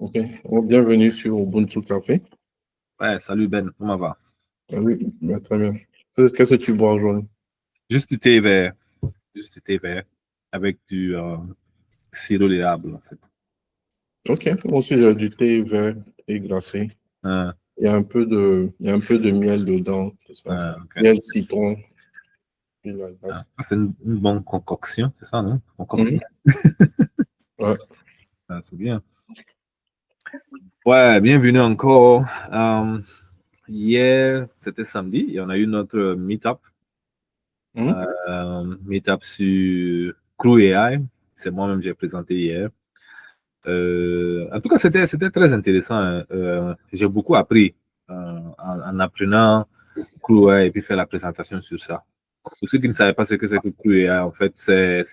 Ok. Bon, bienvenue sur Ubuntu Café. Ouais, salut Ben, comment va? Oui, très bien. Qu'est-ce que tu bois aujourd'hui? Juste du thé vert, avec du sirop d'érable, en fait. Ok. Moi aussi, j'ai du thé vert, thé glacé. Ah, Il y a un peu de miel dedans. C'est ça. ok. Miel, citron, puis la Ah, glace. ça, c'est une bonne concoction, c'est ça, non? Concoction. Mhm. Ouais. Ah, c'est bien. Ouais, bienvenue encore. Hier, c'était samedi, et on a eu notre meet-up. Mhm. Meet-up sur Crew AI. C'est moi-même, j'ai présenté hier. En tout cas, c'était très intéressant, hein. J'ai beaucoup appris en apprenant Crew AI et puis faire la présentation sur ça. Pour ceux qui ne savaient pas ce que c'est que Crew AI, en fait, c'est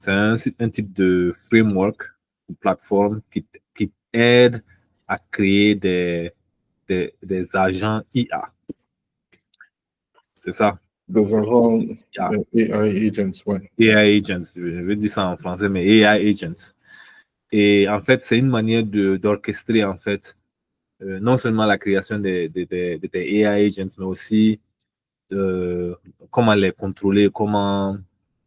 un type de framework, une plateforme qui aide à créer des agents IA. C'est ça, Des agents IA. AI agents, ouais. AI agents, je vais dire ça en français, mais AI agents. Et en fait, c'est une manière d'orchestrer, en fait, non seulement la création des AI agents, mais aussi comment les contrôler, comment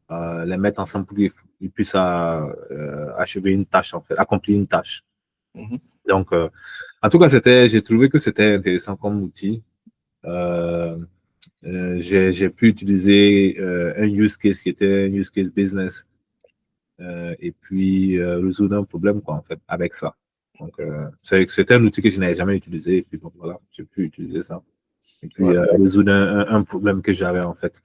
les mettre ensemble pour qu'ils puissent achever une tâche, en fait, accomplir une tâche. Mhm. Donc, en tout cas, j'ai trouvé que c'était intéressant comme outil. Euh, j'ai pu utiliser un use case qui était un use case business et puis résoudre un problème, quoi, en fait, avec ça. Donc, c'était un outil que je n'avais jamais utilisé. Et puis, bon, voilà, j'ai pu utiliser ça. Et puis, Ouais. résoudre un problème que j'avais, en fait.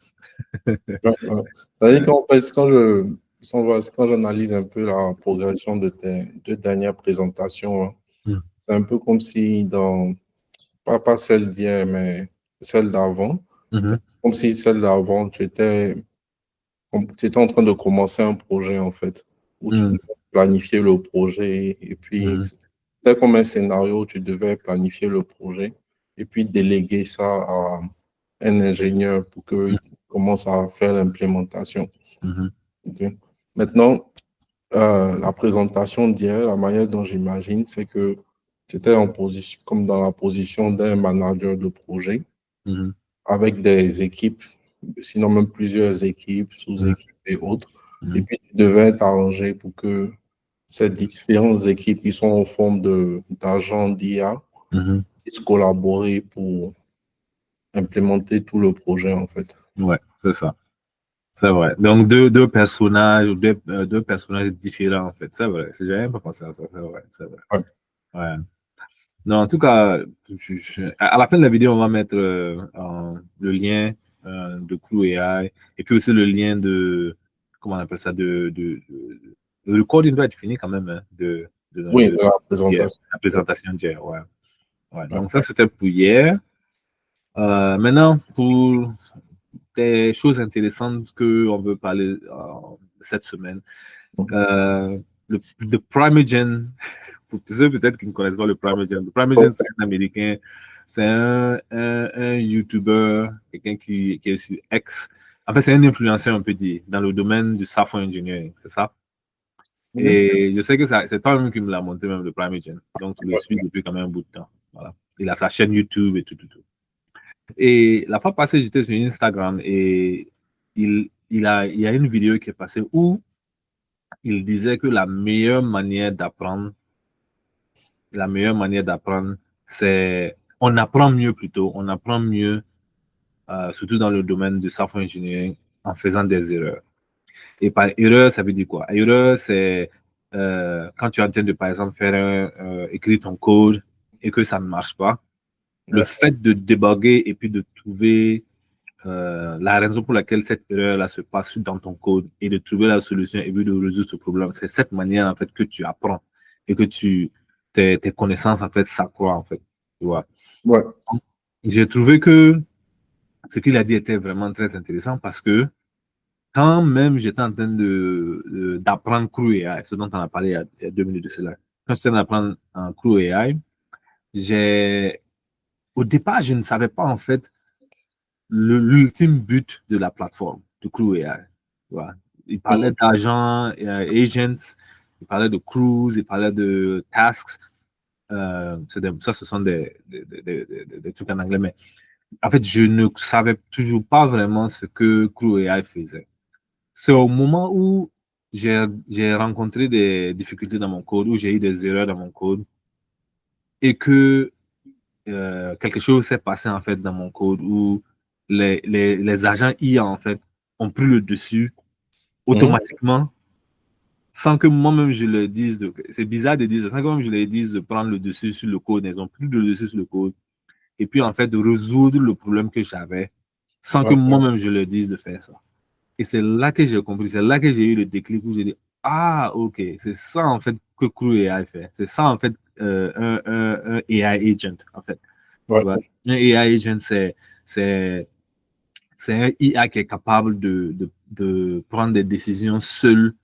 Ouais, ouais. Ça veut dire qu'en fait, quand j'analyse un peu la progression de tes deux dernières présentations, hein, Mm. c'est un peu comme si pas celle d'hier, mais celle d'avant, c'est Mhm. comme si celle d'avant, tu étais en train de commencer un projet, en fait, où tu Mm. devais planifier le projet, et puis Mhm. c'était comme un scénario où tu devais planifier le projet, et puis déléguer ça à un ingénieur pour qu'il commence à faire l'implémentation. Mhm. Ok. Maintenant, la présentation d'hier, la manière dont j'imagine, c'est que tu étais en position, comme dans la position d'un manager de projet, Mhm. avec des équipes, sinon même plusieurs équipes, Mhm. sous-équipes et autres. Et Mhm. puis, tu devais t'arranger pour que ces différentes équipes qui sont en forme d'agents d'IA Mhm. puissent collaborer pour implémenter tout le projet, en fait. Ouais, c'est ça. C'est vrai. Donc, deux personnages, deux personnages différents, en fait. C'est vrai. J'ai même pas pensé à ça. C'est vrai. C'est vrai. Ouais. Ouais. Non, en tout cas, à la fin de la vidéo, on va mettre le lien de Crew AI et puis aussi le lien comment on appelle ça, le recording doit être fini quand même, hein, Oui, de la de présentation. la Ouais. présentation d'hier. Ouais. Ouais. Ouais. Donc, ça, c'était pour hier. Maintenant, pour des choses intéressantes qu'on veut parler cette semaine. Le Primeagen, pour ceux peut-être qui ne connaissent pas le Primeagen, c'est un Américain, c'est un YouTuber, quelqu'un qui est sur X. En fait, c'est un influenceur, on peut dire, dans le domaine du software engineering, c'est ça? Mhm. Et je sais que c'est toi-même qui me l'as monté, même le Primeagen. Donc, tu le suis depuis quand même un bout de temps. Voilà. Il a sa chaîne YouTube et tout, tout, tout. Et la fois passée, j'étais sur Instagram et il y a une vidéo qui est passée où il disait que la meilleure manière d'apprendre, c'est, on apprend mieux, surtout dans le domaine du software engineering, en faisant des erreurs. Et par erreur, ça veut dire quoi? Erreur, c'est quand tu es en train de, par exemple, écrire ton code et que ça ne marche pas. Le Ouais. fait de débugger et puis de trouver la raison pour laquelle cette erreur-là se passe dans ton code et de trouver la solution et puis de résoudre ce problème. C'est cette manière, en fait, que tu apprends et que tes connaissances, en fait, s'accroissent, en fait. Tu vois. Ouais. J'ai trouvé que ce qu'il a dit était vraiment très intéressant parce que quand même j'étais en train d'apprendre Crew AI, ce dont on a parlé il y a 2 minutes de cela, quand j'étais en train d'apprendre en Crew AI, au départ, je ne savais pas, en fait, l'ultime but de la plateforme, de Crew AI. Voilà. Il parlait d'agents, agents, il parlait de crews, il parlait de tasks. Ça, ce sont des trucs en anglais, mais en fait, je ne savais toujours pas vraiment ce que Crew AI faisait. C'est au moment où j'ai rencontré des difficultés dans mon code, où j'ai eu des erreurs dans mon code, et que quelque chose s'est passé en fait dans mon code, où les agents IA en fait ont pris le dessus automatiquement, sans que moi-même je le dise. C'est bizarre de dire ça, sans que moi-même je leur dise de prendre le dessus sur le code. Ils ont pris le dessus sur le code. Et puis, en fait, de résoudre le problème que j'avais sans que moi-même je leur dise de faire ça. Et c'est là que j'ai compris, c'est là que j'ai eu le déclic où j'ai dit, ah, ok, c'est ça, en fait, que Crew AI fait. C'est ça, en fait, un AI agent, en fait. Ouais. Un AI agent, c'est un IA qui est capable de prendre des décisions seul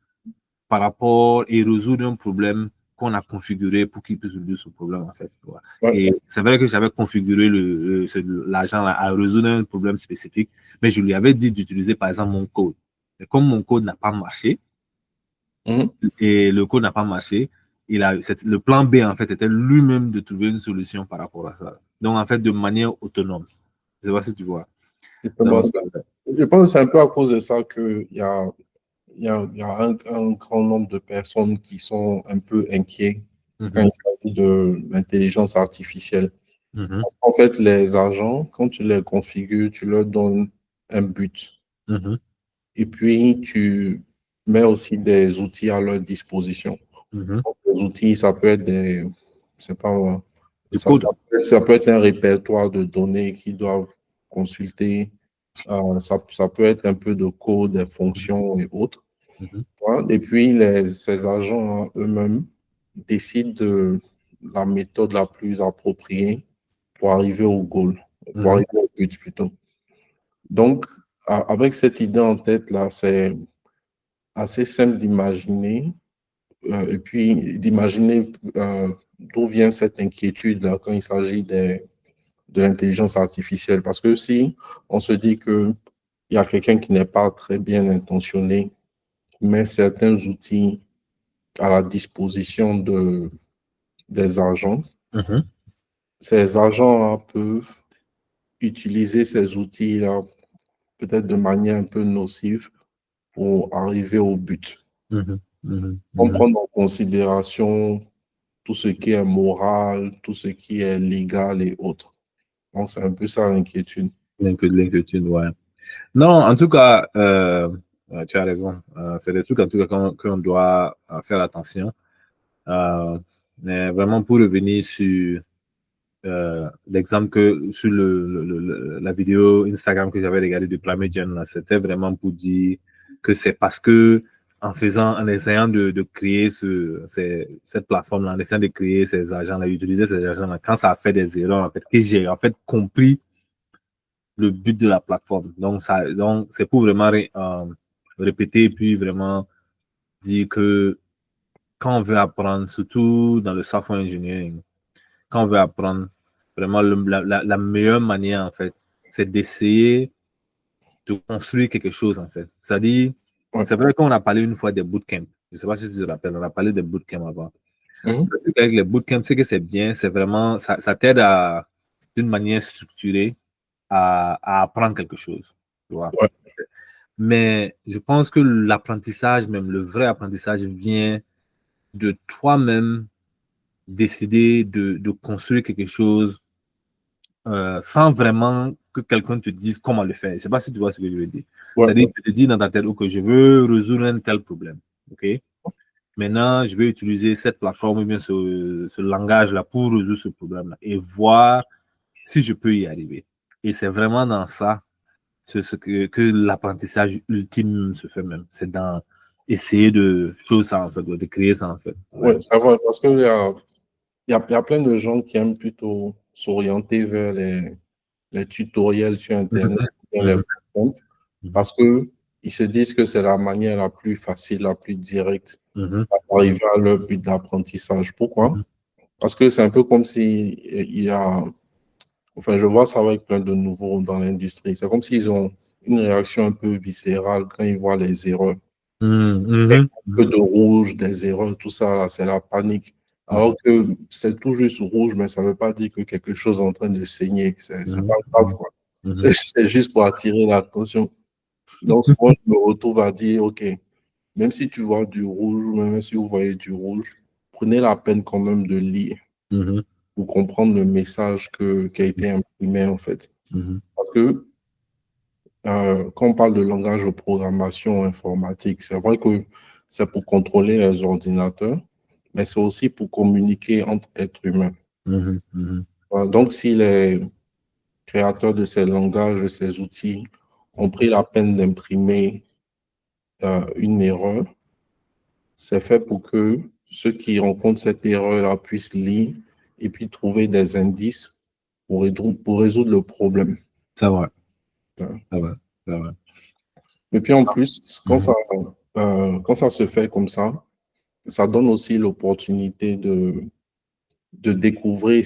par rapport et résoudre un problème qu'on a configuré pour qu'il puisse résoudre ce problème, en fait. Ouais. Et c'est vrai que j'avais configuré l'agent à résoudre un problème spécifique, mais je lui avais dit d'utiliser, par exemple, mon code. Et comme mon code n'a pas marché, et le code n'a pas marché, le plan B, en fait, c'était lui-même de trouver une solution par rapport à ça. Donc, en fait, de manière autonome. Je ne sais pas si tu vois. Donc, Je pense que c'est un peu à cause de ça qu'il y a, un grand nombre de personnes qui sont un peu inquiets quand il s'agit de l'intelligence artificielle. En fait, les agents, quand tu les configures, tu leur donnes un but. Et puis, tu mets aussi des outils à leur disposition. Donc, les outils, ça peut être c'est pas, ça peut être un répertoire de données qu'ils doivent consulter. Ça peut être un peu de code, des fonctions et autres. Et puis, ces agents eux-mêmes décident de la méthode la plus appropriée pour arriver au goal, pour arriver au but plutôt. Donc, avec cette idée en tête, là, c'est assez simple d'imaginer et puis d'imaginer d'où vient cette inquiétude là, quand il s'agit de l'intelligence artificielle. Parce que si on se dit qu'il y a quelqu'un qui n'est pas très bien intentionné, mais certains outils à la disposition des agents, ces agents-là peuvent utiliser ces outils-là peut-être de manière un peu nocive pour arriver au but. On prend en considération tout ce qui est moral, tout ce qui est légal et autres. Donc, c'est un peu ça l'inquiétude. L'inquiétude, ouais. Non, en tout cas, tu as raison. C'est des trucs, en tout cas, qu'on doit faire attention. Mais vraiment, pour revenir sur l'exemple sur la vidéo Instagram que j'avais regardée de Climate Gen, c'était vraiment pour dire que c'est parce que en essayant de créer cette plateforme-là, en essayant de créer ces agents-là, d'utiliser ces agents-là, quand ça a fait des erreurs, en fait, que j'ai en fait compris le but de la plateforme. Donc, c'est pour vraiment répéter et puis vraiment dire que quand on veut apprendre, surtout dans le software engineering, quand on veut apprendre, vraiment la meilleure manière, en fait, c'est d'essayer de construire quelque chose, en fait. C'est-à-dire, c'est vrai qu'on a parlé une fois des bootcamps. Je ne sais pas si tu te rappelles, on a parlé des bootcamps avant. Le truc avec les bootcamps, c'est que c'est bien, c'est vraiment, ça t'aide d'une manière structurée à apprendre quelque chose. Tu vois? Mais je pense que l'apprentissage, même le vrai apprentissage, vient de toi-même décider de construire quelque chose sans vraiment que quelqu'un te dise comment le faire. Je ne sais pas si tu vois ce que je veux dire. C'est-à-dire que tu te dis dans ta tête que je veux résoudre un tel problème. OK? Maintenant, je vais utiliser cette plateforme ou bien ce langage-là pour résoudre ce problème-là et voir si je peux y arriver. Et c'est vraiment dans ça que l'apprentissage ultime se fait même. C'est dans essayer de faire ça, en fait, de créer ça, en fait. Oui, ça va, parce qu'il y a plein de gens qui aiment plutôt s'orienter vers les tutoriels sur Internet, les bootcamps, parce qu'ils se disent que c'est la manière la plus facile, la plus directe d'arriver à leur but d'apprentissage. Pourquoi? Parce que c'est un peu comme si il y a, enfin, je vois ça avec plein de nouveaux dans l'industrie. C'est comme s'ils ont une réaction un peu viscérale quand ils voient les erreurs. Mhm. Un peu de rouge, des erreurs, tout ça, là, c'est la panique. Alors que c'est tout juste rouge, mais ça ne veut pas dire que quelque chose est en train de saigner. C'est pas grave, quoi. C'est juste pour attirer l'attention. Donc, souvent, je me retrouve à dire, OK, même si tu vois du rouge, ou même si vous voyez du rouge, prenez la peine quand même de lire Mhm. pour comprendre le message qui a été imprimé, en fait. Mhm. Parce que quand on parle de langage de programmation informatique, c'est vrai que c'est pour contrôler les ordinateurs, mais c'est aussi pour communiquer entre êtres humains. Mhm. Mhm. Donc, si les créateurs de ces langages, de ces outils, ont pris la peine d'imprimer une erreur, c'est fait pour que ceux qui rencontrent cette erreur-là puissent lire et puis trouver des indices pour résoudre le problème. Ça va. Ouais. Ça va. Ça va. Et puis en plus, Mhm. quand ça se fait comme ça donne aussi l'opportunité de découvrir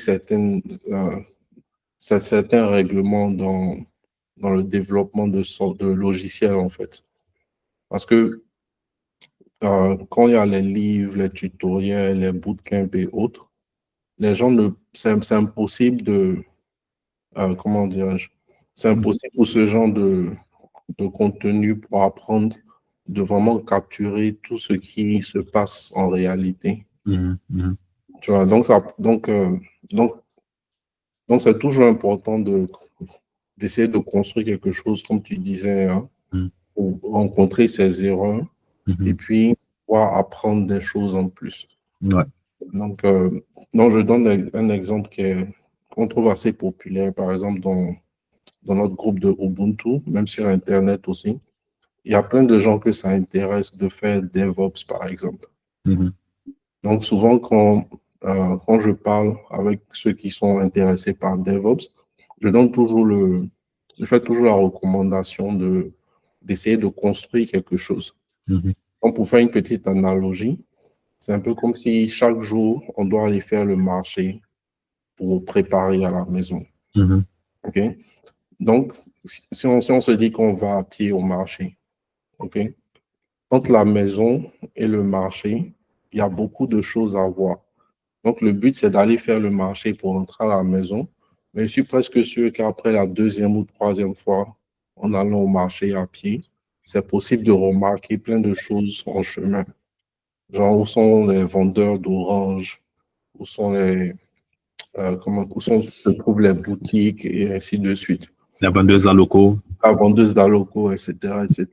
certains règlements dans le développement de logiciels, en fait. Parce que quand il y a les livres, les tutoriels, les bootcamps et autres, les gens c'est impossible comment dirais-je, c'est impossible pour ce genre de contenu pour apprendre de vraiment capturer tout ce qui se passe en réalité. Mhm. Mhm. Tu vois, donc, donc c'est toujours important d'essayer de construire quelque chose, comme tu disais, hein, Mhm. pour rencontrer ses erreurs et Mhm. puis pouvoir apprendre des choses en plus. Ouais. Donc, non, je donne un exemple qu'on trouve assez populaire, par exemple, dans notre groupe de Ubuntu, même sur Internet aussi. Il y a plein de gens que ça intéresse de faire DevOps, par exemple. Mhm. Donc, souvent, quand je parle avec ceux qui sont intéressés par DevOps, je fais toujours la recommandation d'essayer de construire quelque chose. Mhm. Donc, pour faire une petite analogie, c'est un peu comme si chaque jour, on doit aller faire le marché pour préparer à la maison. Mhm. OK? Donc, si on se dit qu'on va à pied au marché, OK? Entre la maison et le marché, il y a beaucoup de choses à voir. Donc, le but, c'est d'aller faire le marché pour rentrer à la maison. Mais je suis presque sûr qu'après la deuxième ou troisième fois, en allant au marché à pied, c'est possible de remarquer plein de choses en chemin. Genre, où sont les vendeurs d'oranges, où sont où se trouvent les boutiques et ainsi de suite. La vendeuse à locaux. La vendeuse d'Aloco, etc., etc.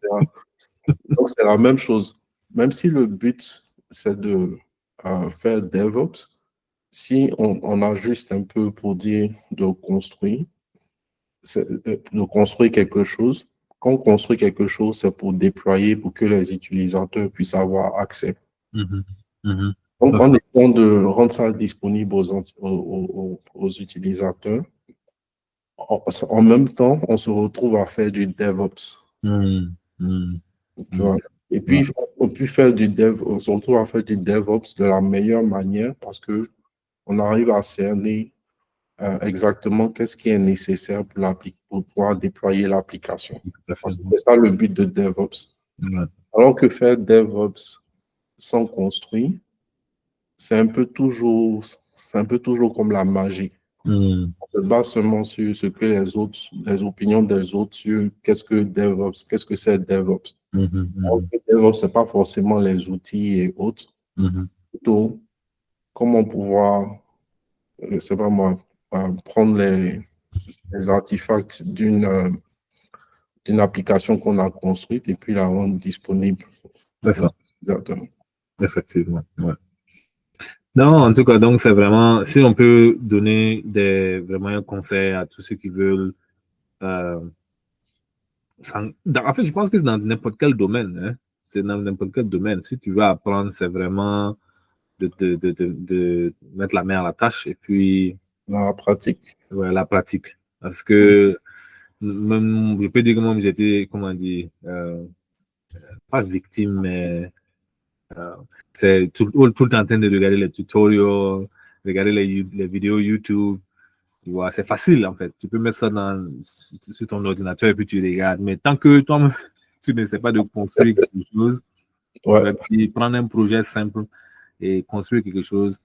Donc, c'est la même chose. Même si le but, c'est de faire DevOps, si on a juste un peu pour dire de construire quelque chose, quand on construit quelque chose, c'est pour déployer, pour que les utilisateurs puissent avoir accès. Mhm. Mhm. Donc, Ça, en ça. essayant de rendre ça disponible aux utilisateurs, en même temps, on se retrouve à faire du DevOps. Mhm. Mhm. Tu Mhm. vois. Et Ouais. puis, on peut faire on se retrouve à faire du DevOps de la meilleure manière parce que on arrive à cerner exactement qu'est-ce qui est nécessaire pour pouvoir déployer l'application. Ça, c'est Parce que bon. c'est ça le but de DevOps. Ouais. Alors que faire DevOps sans construire, c'est un peu toujours comme la magie. Mhm. On se base seulement sur ce que les opinions des autres sur qu'est-ce que DevOps, qu'est-ce que c'est DevOps. Mhm. Alors Mhm. que DevOps, ce n'est pas forcément les outils et autres, Mhm. plutôt comment pouvoir, je sais pas moi, prendre les artefacts d'une application qu'on a construite et puis la rendre disponible C'est aux ça, utilisateurs. effectivement. Ouais. Non, en tout cas, donc c'est vraiment, si on peut donner vraiment un conseil à tous ceux qui veulent, euh, en fait, je pense que c'est dans n'importe quel domaine, hein. C'est dans n'importe quel domaine. Si tu veux apprendre, c'est vraiment de mettre la main à la tâche et puis Dans la pratique. ouais, la pratique. Parce que même, je peux dire que moi, j'étais, comment dire, pas victime, mais euh, c'est tout le temps en train de regarder les tutoriels, regarder les vidéos YouTube. Tu vois, c'est facile en fait. Tu peux mettre ça sur ton ordinateur et puis tu regardes. Mais tant que toi, tu ne sais pas de construire quelque chose, Ouais. Puis prendre un projet simple et construire quelque chose,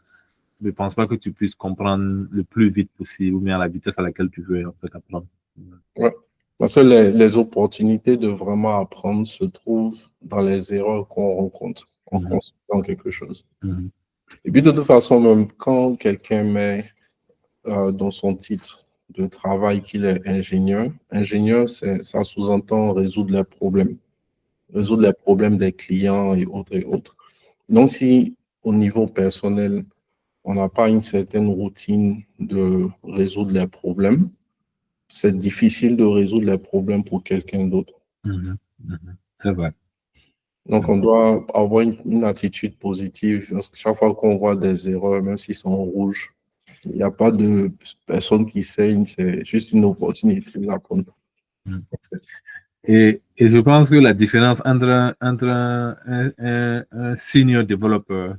je ne pense pas que tu puisses comprendre le plus vite possible ou bien à la vitesse à laquelle tu veux en fait apprendre. Ouais. Parce que les opportunités de vraiment apprendre se trouvent dans les erreurs qu'on rencontre en Mhm. construisant quelque chose. Mhm. Et puis de toute façon, même quand quelqu'un met dans son titre de travail qu'il est ingénieur, ingénieur, ça sous-entend résoudre les problèmes. Résoudre les problèmes des clients et autres et autres. Donc si au niveau personnel, on n'a pas une certaine routine de résoudre les problèmes, c'est difficile de résoudre les problèmes pour quelqu'un d'autre. Mhm. Mhm. C'est vrai. Donc, on doit avoir une attitude positive. Parce que chaque fois qu'on voit des erreurs, même s'ils sont en rouge, il n'y a pas de personne qui saigne, c'est juste une opportunité d'apprendre. Mhm. Et je pense que la différence entre un senior développeur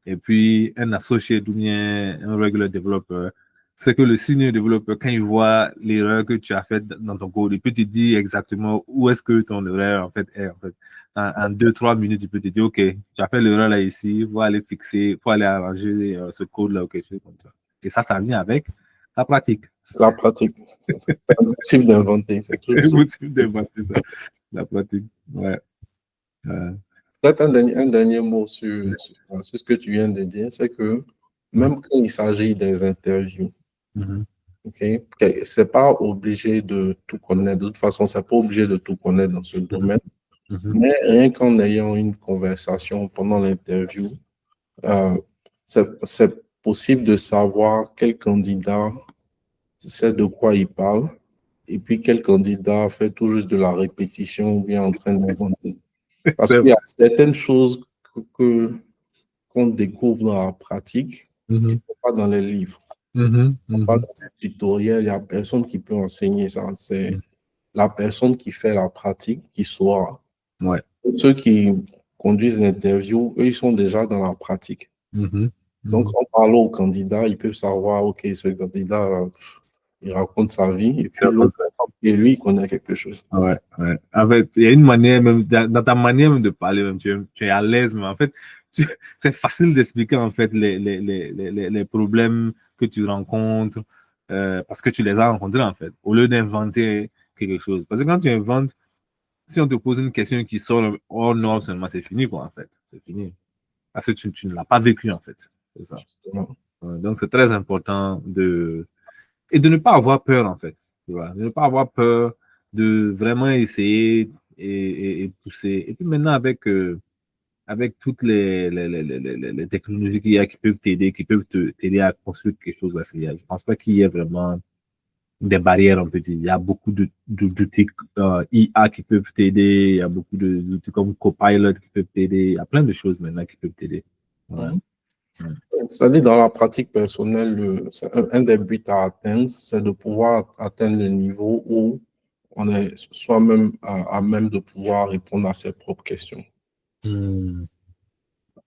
et puis un associé ou bien un regular developer, c'est que le senior developer, quand il voit l'erreur que tu as faite dans ton code, il peut te dire exactement où est-ce que ton erreur en fait est. En fait. En 2-3 minutes, il peut te dire, OK, tu as fait l'erreur là ici, il faut aller fixer, il faut aller arranger ce code-là ou quelque chose comme ça. Et ça vient avec la pratique. La pratique, c'est impossible d'inventer. C'est C'est tout. impossible d'inventer ça, la pratique. Ouais. Peut-être un dernier mot sur ce que tu viens de dire, c'est que même quand il s'agit des interviews, Mhm. OK, c'est pas obligé de tout connaître. De toute façon, c'est pas obligé de tout connaître dans ce Mhm. domaine. Mhm. Mais rien qu'en ayant une conversation pendant l'interview, euh, c'est possible de savoir quel candidat sait de quoi il parle et puis quel candidat fait tout juste de la répétition ou bien en train d'inventer. Parce C'est qu'il vrai. y a certaines choses qu'on découvre dans la pratique qui ne Mhm. sont pas dans les livres, Mhm. pas Mhm. dans les tutoriels. Il n'y a personne qui peut enseigner ça. C'est la personne qui fait la pratique qui saura. Ouais. Ceux qui conduisent l'interview, eux, ils sont déjà dans la pratique. Mhm. Donc, Mhm. en parlant au candidat, ils peuvent savoir, OK, ce candidat, il raconte sa vie, et puis l'autre, et lui, il connaît quelque chose. Ouais, ouais. En fait, il y a une manière, même dans ta manière même de parler, même, tu es à l'aise, mais en fait, c'est facile d'expliquer en fait les problèmes que tu rencontres parce que tu les as rencontrés en fait, au lieu d'inventer quelque chose. Parce que quand tu inventes, si on te pose une question qui sort hors norme seulement, c'est fini quoi en fait. C'est fini. Parce que tu ne l'as pas vécu en fait. C'est ça. Justement. Donc, c'est très important et de ne pas avoir peur, en fait. Tu vois, de ne pas avoir peur de vraiment essayer et pousser. Et puis maintenant, avec toutes les technologies qu'il y a qui peuvent t'aider, qui peuvent t'aider à construire quelque chose assez. Je ne pense pas qu'il y ait vraiment des barrières, on peut dire. Il y a beaucoup d'outils IA qui peuvent t'aider, il y a beaucoup d'outils comme Copilot qui peuvent t'aider. Il y a plein de choses maintenant qui peuvent t'aider. Ouais. Mhm. C'est-à-dire, dans la pratique personnelle, un des buts à atteindre, c'est de pouvoir atteindre le niveau où on est soi-même à même de pouvoir répondre à ses propres questions. Mm.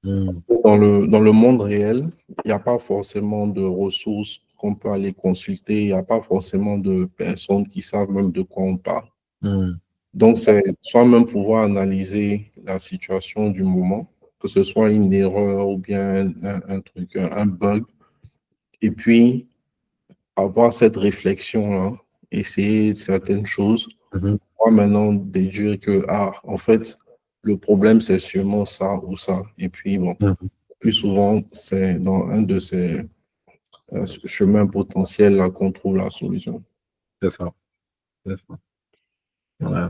Mm. Dans le monde réel, il n'y a pas forcément de ressources qu'on peut aller consulter, il n'y a pas forcément de personnes qui savent même de quoi on parle. Mm. Donc, c'est soi-même pouvoir analyser la situation du moment, que ce soit une erreur ou bien un truc, un bug, et puis avoir cette réflexion-là, essayer certaines choses, Mhm. pour maintenant déduire que, ah, en fait, le problème, c'est sûrement ça ou ça. Et puis, bon, Mhm. plus souvent, c'est dans un de ces chemins potentiels là qu'on trouve la solution. C'est ça. C'est ça. Ouais.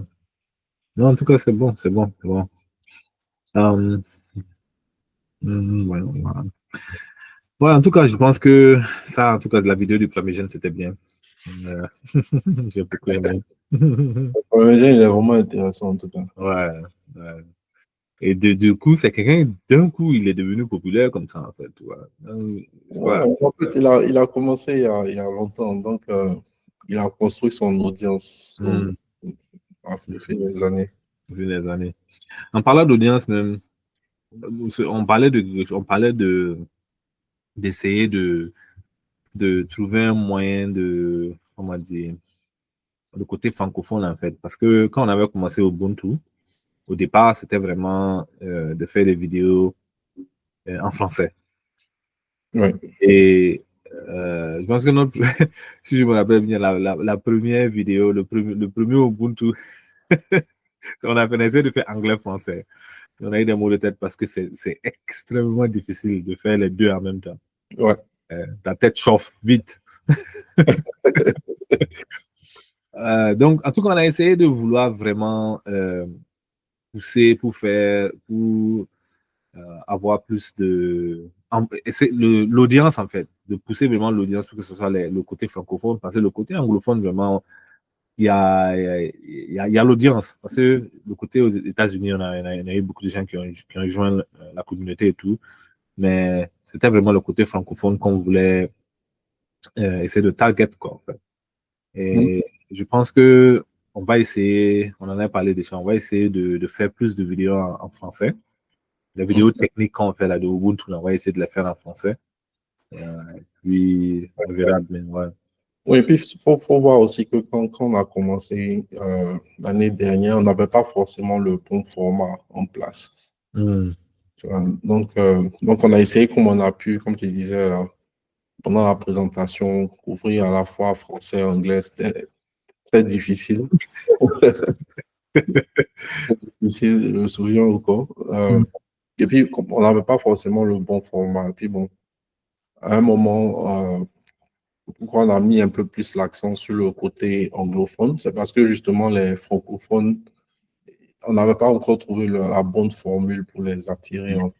Non, en tout cas, c'est bon, c'est bon, c'est bon. Euh, ouais, voilà. Ouais, en tout cas, je pense que ça, en tout cas, la vidéo du premier jeune, c'était bien. Euh, j'ai beaucoup aimé. Le il est vraiment intéressant en tout cas. Ouais, ouais. Et du coup, c'est quelqu'un, d'un coup, il est devenu populaire comme ça, en fait. Tu vois. Ouais, Ouais. en fait, il a commencé il y a longtemps, donc il a construit son audience Hmm. au fil des années. Vu les années. En parlant d'audience même, on parlait d'essayer de trouver un moyen de, comment dire, le côté francophone en fait. Parce que quand on avait commencé Ubuntu, au départ, c'était vraiment de faire des vidéos en français. Ouais. Et je pense que si je me rappelle bien, la première vidéo, le premier Ubuntu, on a essayé de faire anglais-français. On a eu des mots de tête parce que c'est extrêmement difficile de faire les deux en même temps. Ouais. Ta tête chauffe vite. Donc, en tout cas, on a essayé de vouloir vraiment pousser pour avoir plus de... L'audience, en fait, de pousser vraiment l'audience pour que ce soit le côté francophone, parce que le côté anglophone, vraiment, il y a l'audience. Parce que le côté aux États-Unis, on a eu beaucoup de gens qui ont rejoint la communauté et tout, mais c'était vraiment le côté francophone qu'on voulait essayer de target, quoi, en fait. Et je pense que on va essayer, on en a parlé déjà, on va essayer de faire plus de vidéos en français. Les vidéos techniques qu'on fait là de Ubuntu, on va essayer de les faire en français. Puis, on verra bien, ouais. Oui, et puis il faut voir aussi que quand on a commencé l'année dernière, on n'avait pas forcément le bon format en place. Tu vois. Donc, on a essayé comme on a pu, comme tu disais là, pendant la présentation, couvrir à la fois français et anglais. C'était très difficile. Difficile, je me souviens encore. Et puis, on n'avait pas forcément le bon format. Et puis, bon, à un moment, pourquoi on a mis un peu plus l'accent sur le côté anglophone, c'est parce que justement, les francophones, on n'avait pas encore trouvé la bonne formule pour les attirer, en fait.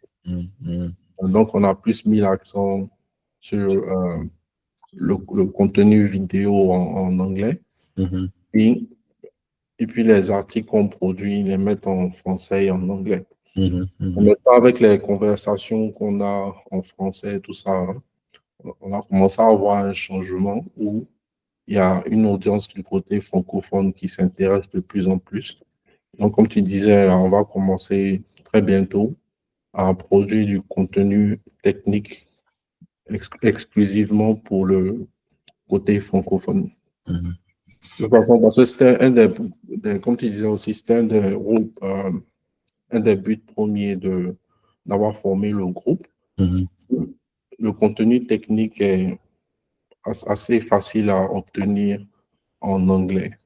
Donc, on a plus mis l'accent sur le contenu vidéo en anglais. Et puis, les articles qu'on produit, les mettre en français et en anglais. Maintenant, avec les conversations qu'on a en français, tout ça, hein, on a commencé à avoir un changement où il y a une audience du côté francophone qui s'intéresse de plus en plus. Donc, comme tu disais, là, on va commencer très bientôt à produire du contenu technique exclusivement pour le côté francophone. De toute façon, parce que c'était comme tu disais aussi, c'était un des buts premiers d'avoir formé le groupe. Le contenu technique est assez facile à obtenir en anglais.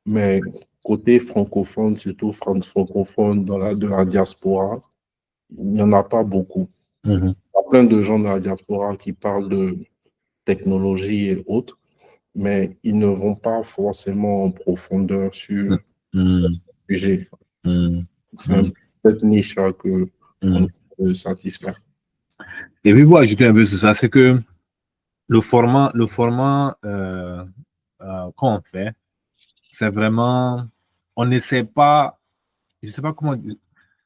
Mais côté francophone, surtout francophone de la diaspora, il n'y en a pas beaucoup. Il y a plein de gens de la diaspora qui parlent de technologie et autres, mais ils ne vont pas forcément en profondeur sur ce sujet. C'est cette niche-là qu'on essaie de satisfaire. Et puis, pour ajouter un peu sur ça, c'est que le format qu'on fait, c'est vraiment, on n'essaie pas, je ne sais pas comment,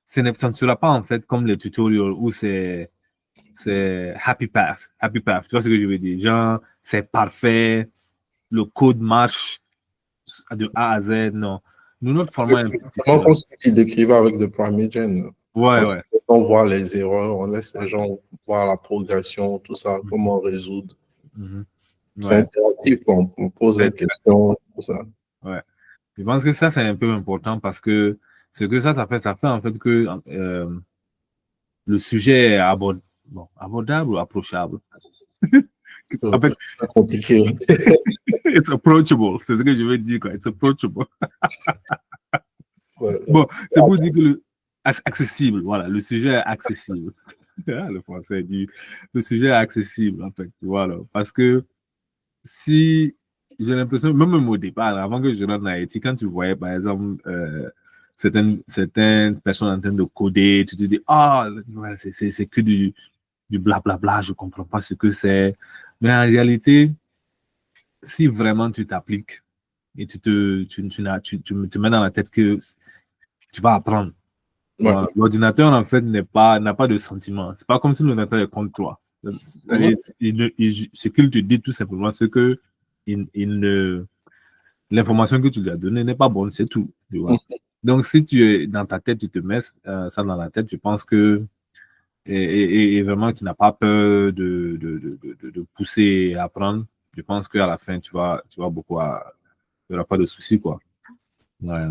ça ne sera pas en fait comme les tutoriels où c'est happy path, tu vois ce que je veux dire? Genre, c'est parfait, le code marche de A à Z, non. Nous, notre format est un petit peu... Comme ce que tu décrivais avec le Primeagen. Ouais. On voit les erreurs, on laisse les gens voir la progression, tout ça, comment résoudre. C'est interactif, on pose des questions, tout ça. Ouais. Je pense que ça, c'est un peu important parce que ce que ça fait en fait que le sujet est abordable ou approchable. En fait, c'est compliqué. It's approachable, c'est ce que je veux dire, quoi. It's approachable. Bon, c'est pour dire que accessible, voilà, le sujet est accessible. Le français dit, le sujet est accessible, en fait, voilà. Parce que si, j'ai l'impression, même au départ, avant que je rentre dans Haïti, quand tu voyais, par exemple, certaines personnes en train de coder, tu te dis, c'est que du blablabla, je ne comprends pas ce que c'est. Mais en réalité, si vraiment tu t'appliques et tu te mets dans la tête que tu vas apprendre. L'ordinateur, en fait, n'a pas de sentiment. C'est pas comme si l'ordinateur est contre toi. Ce qu'il te dit, tout simplement, c'est que l'information que tu lui as donnée n'est pas bonne, c'est tout. Tu vois? Donc, si tu es dans ta tête, tu te mets ça dans la tête, je pense que et vraiment, tu n'as pas peur de pousser et apprendre. Je pense qu'à la fin, tu vas beaucoup il n'y aura pas de soucis, quoi. Ouais.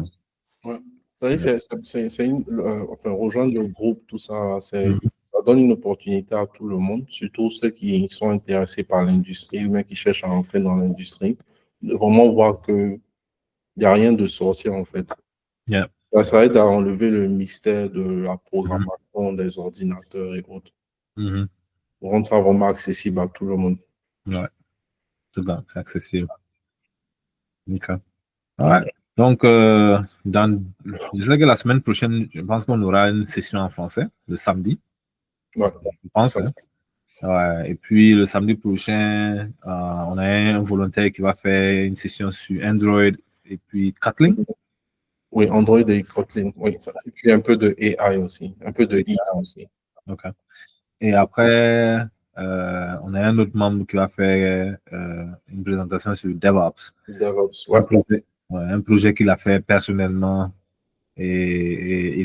Enfin, rejoindre le groupe, tout ça, ça Mhm. donne une opportunité à tout le monde, surtout ceux qui sont intéressés par l'industrie ou bien qui cherchent à entrer dans l'industrie, de vraiment voir qu'il n'y a rien de sorcier, en fait. Yeah. Ça aide à enlever le mystère de la Mhm. programmation des ordinateurs et autres, Mhm. pour rendre ça vraiment accessible à tout le monde. Ouais, c'est bon, c'est accessible. OK. Ouais. Donc, je dirais que la semaine prochaine, je pense qu'on aura une session en français, le samedi, Ouais, je pense. ça, Hein. Ouais. Et puis, le samedi prochain, on a un volontaire qui va faire une session sur Android et puis Kotlin. oui, Android et Kotlin, oui. Et puis un peu de AI aussi, un peu de IA aussi. OK. Et après, on a un autre membre qui va faire une présentation sur DevOps. DevOps, ouais. Un projet qu'il a fait personnellement. Et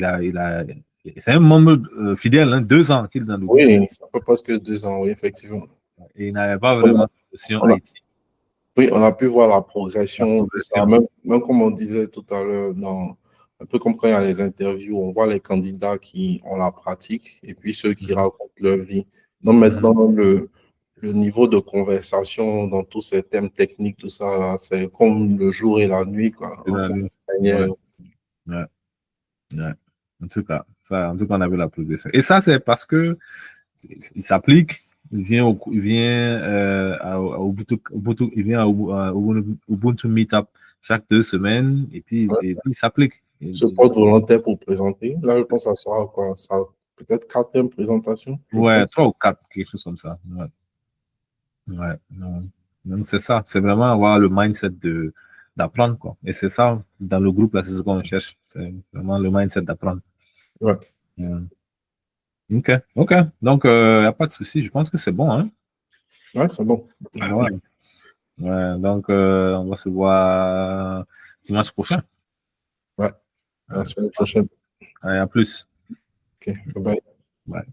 c'est un membre fidèle, hein, 2 ans qu'il est dans le groupe. Oui, ça fait presque 2 ans, oui, effectivement. Et il n'avait pas vraiment de notion IT. Oui, on a pu voir la progression de ça. Même comme on disait tout à l'heure, un peu comme quand il y a les interviews, on voit les candidats qui ont la pratique et puis ceux qui racontent leur vie. Donc maintenant, le niveau de conversation dans tous ces thèmes techniques, tout ça, là, c'est comme le jour et la nuit, quoi. Ouais. En tout cas, on a vu la progression. Et ça, c'est parce que il s'applique, il vient à Ubuntu Meetup chaque 2 semaines et puis il s'applique. Se porte volontaire pour présenter. Là, je pense que ça sera quoi? Ça, peut-être 4e présentation. Ouais, 3 ou 4, quelque chose comme ça. Ouais. Donc, c'est ça. C'est vraiment avoir le mindset d'apprendre, quoi. Et c'est ça, dans le groupe, là, c'est ce qu'on cherche. C'est vraiment le mindset d'apprendre. Ouais. OK. Donc, il n'y a pas de souci. Je pense que c'est bon, hein? Ouais, c'est bon. Ouais. Donc, on va se voir dimanche prochain. Ouais. La semaine prochaine. Allez, à plus. OK. Bye bye. Bye.